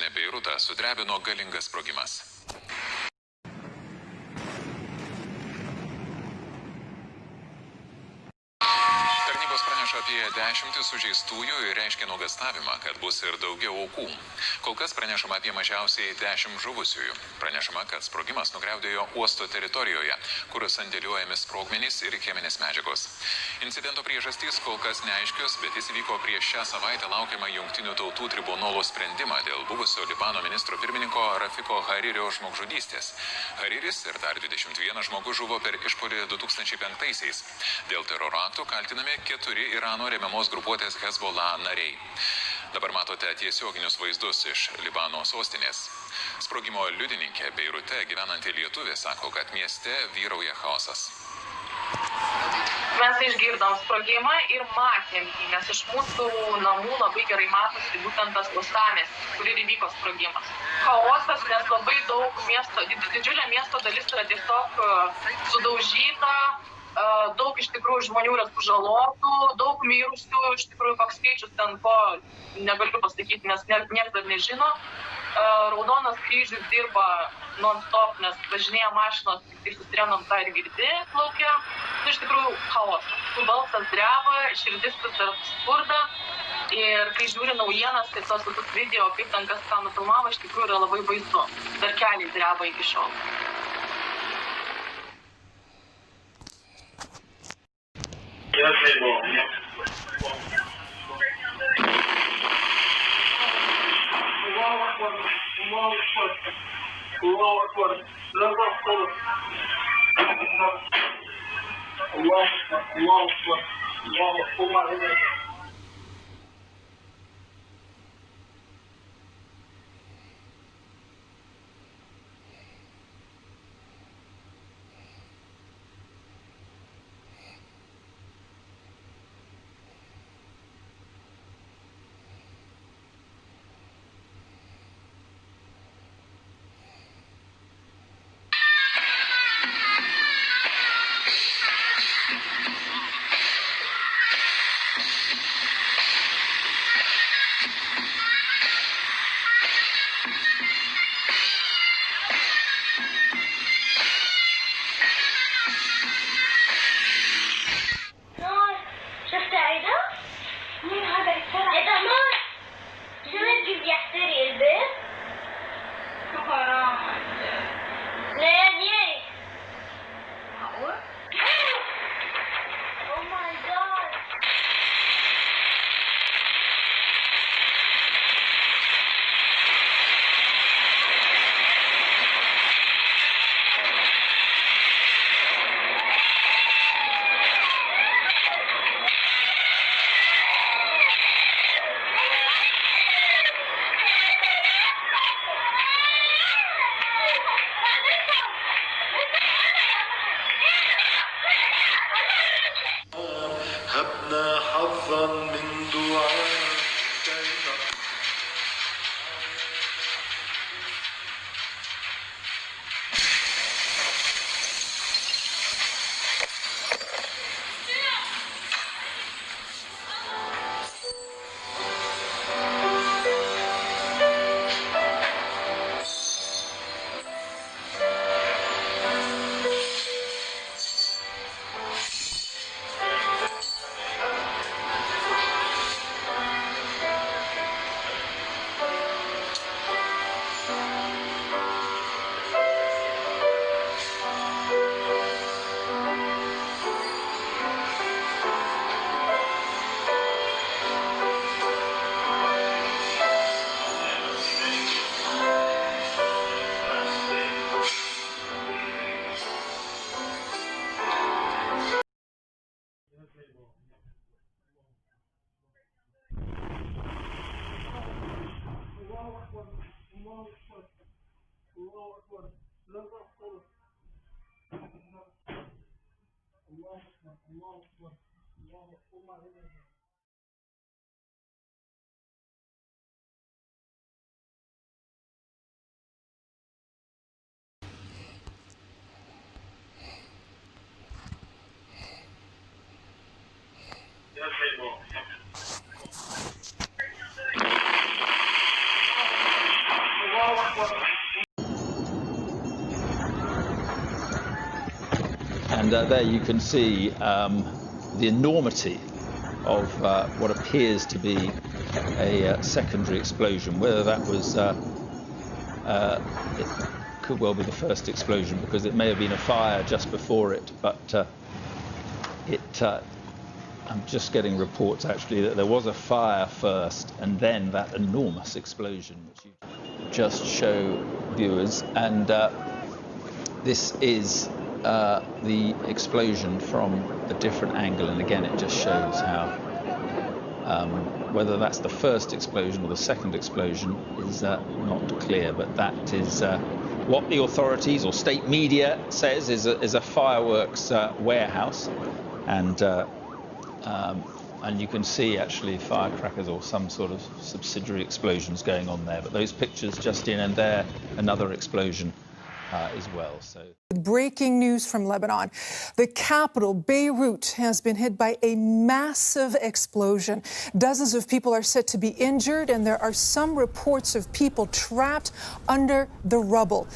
sostinę Beirutą sudrebino galingas sprogimas. Tarnybos praneša apie 10 sužeistųjų ir reiškia nuogąstavimą, kad bus ir daugiau aukų. Kol kas pranešama apie mažiausiai 10 žuvusiųjų. Pranešama, kad sprogimas nugriaudėjo uosto teritorijoje, kur sandėliuojami sprogmenys ir cheminės medžiagos. Incidento priežastys kol kas neaiškios, bet jis įvyko prieš šią savaitę laukiamą Jungtinių tautų tribunolo sprendimą dėl buvusio Libano ministro pirmininko Rafiko Haririo žmogžudystės. Hariris ir dar 21 žmogus žuvo per išpuolį 2005-aisiais. Dėl teroro akto kaltinami 4 Irano remiamos grupuotės Hezbollah nariai. Dabar matote tiesioginius vaizdus iš Libano sostinės. Sprogimo liudininkė Beirute gyvenanti lietuvė sako, kad mieste vyrauja chaosas. Mes išgirdom sprogimą ir matėm jį, nes iš mūsų namų labai gerai matosi būtent tas uostamiestis, kur ir įvyko sprogimas. Chaosas, nes labai daug miesto, didžiulė miesto dalis yra tiesiog sudaužyta, daug iš tikrųjų žmonių yra sužalotų, daug mirusių, iš tikrųjų koks skaičius ten ko negaliu pasakyti, nes niekas dar nežino. Raudonas kryžius dirba non-stop, nes važinėja mašinos, tik tai su sirenom tą ir girdi laukia. Tai iš tikrųjų chaosas. Balsas dreba, širdis vis dar spurda. Ir kai žiūri naujienas, tai tos visus video, kaip ten kas ką nufilmavo, iš tikrųjų yra labai baisu. Dar keliai dreba iki šiol. هبنا حظا من دعائك. And there you can see the enormity of what appears to be a secondary explosion. Whether that was, it could well be the first explosion, because it may have been a fire just before it, but I'm just getting reports actually that there was a fire first and then that enormous explosion, which you just show viewers. And this is the explosion from a different angle, and again it just shows how whether that's the first explosion or the second explosion is not clear, but that is what the authorities or state media says is a fireworks warehouse, and you can see actually firecrackers or some sort of subsidiary explosions going on there. But those pictures just in, and there another explosion as well. So, breaking news from Lebanon. The capital, Beirut, has been hit by a massive explosion. Dozens of people are said to be injured, and there are some reports of people trapped under the rubble.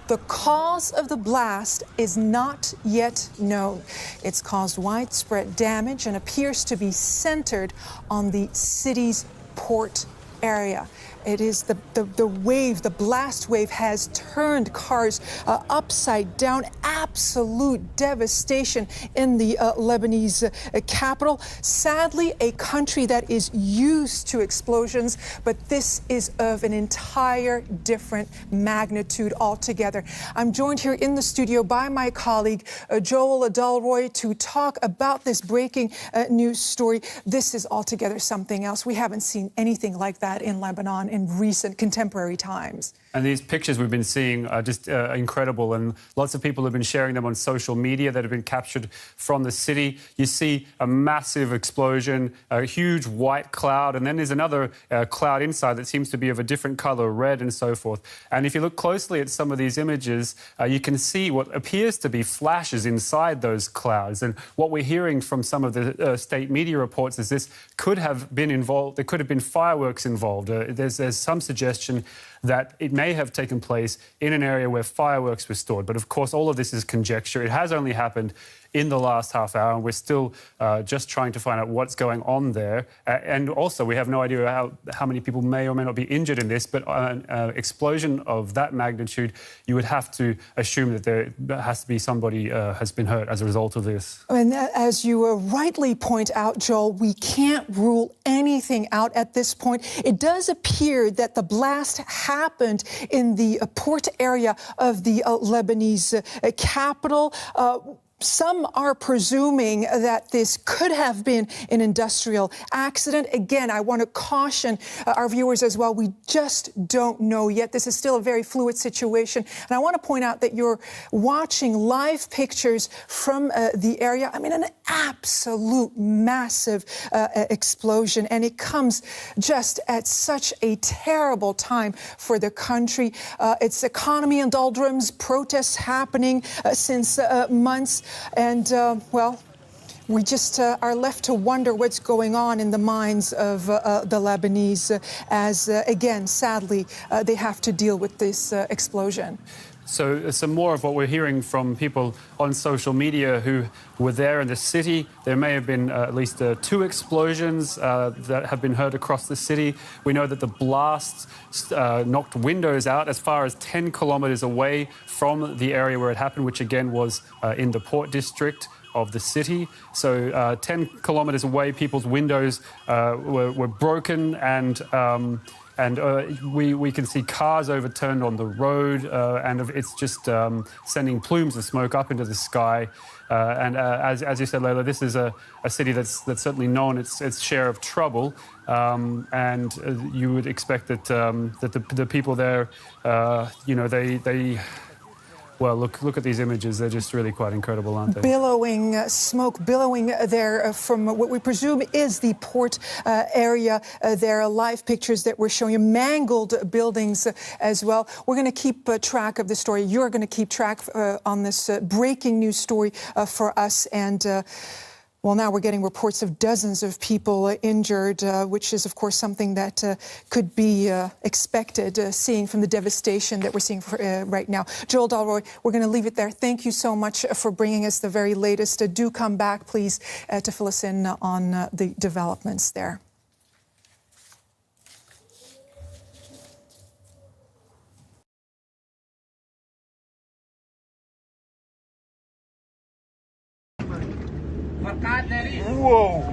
The cause of the blast is not yet known. It's caused widespread damage and appears to be centered on the city's port area. It is the wave, the blast wave has turned cars upside down. Absolute devastation in the Lebanese capital. Sadly, a country that is used to explosions, but this is of an entire different magnitude altogether. I'm joined here in the studio by my colleague, Joel Adalroy, to talk about this breaking news story. This is altogether something else. We haven't seen anything like that in Lebanon in recent contemporary times. And these pictures we've been seeing are just incredible, and lots of people have been sharing them on social media that have been captured from the city. You see a massive explosion, a huge white cloud, and then there's another cloud inside that seems to be of a different colour, red and so forth. And if you look closely at some of these images, you can see what appears to be flashes inside those clouds. And what we're hearing from some of the state media reports is this could have been involved, there could have been fireworks involved. There's some suggestion that it may have taken place in an area where fireworks were stored. But of course, all of this is conjecture. It has only happened in the last half hour, and we're still just trying to find out what's going on there. And also, we have no idea how many people may or may not be injured in this, but an explosion of that magnitude, you would have to assume that there has to be somebody has been hurt as a result of this. And as you rightly point out, Joel, we can't rule anything out at this point. It does appear that the blast happened in the port area of the Lebanese capital. Some are presuming that this could have been an industrial accident. Again, I want to caution our viewers as well. We just don't know yet. This is still a very fluid situation. And I want to point out that you're watching live pictures from the area. I mean, an absolute massive explosion. And it comes just at such a terrible time for the country. Its economy in doldrums, protests happening since months. And, well, we just are left to wonder what's going on in the minds of the Lebanese as, again, sadly, they have to deal with this explosion. So some more of what we're hearing from people on social media who were there in the city. There may have been at least 2 explosions that have been heard across the city. We know that the blast knocked windows out as far as 10 kilometres away from the area where it happened, which again was in the port district of the city. So 10 kilometres away, people's windows were broken, and we can see cars overturned on the road, and it's just sending plumes of smoke up into the sky. And as you said, Leila, this is a city that's certainly known its share of trouble, and you would expect that the people there, you know, they well, look at these images. They're just really quite incredible, aren't they? Billowing smoke, billowing there from what we presume is the port area. There are live pictures that we're showing you, mangled buildings as well. We're going to keep track of the story. You're going to keep track on this breaking news story for us. And Well, now we're getting reports of dozens of people injured, which is, of course, something that could be expected, seeing from the devastation that we're seeing right now. Joel Dalroy, we're going to leave it there. Thank you so much for bringing us the very latest. Do come back, please, to fill us in on the developments there. Whoa.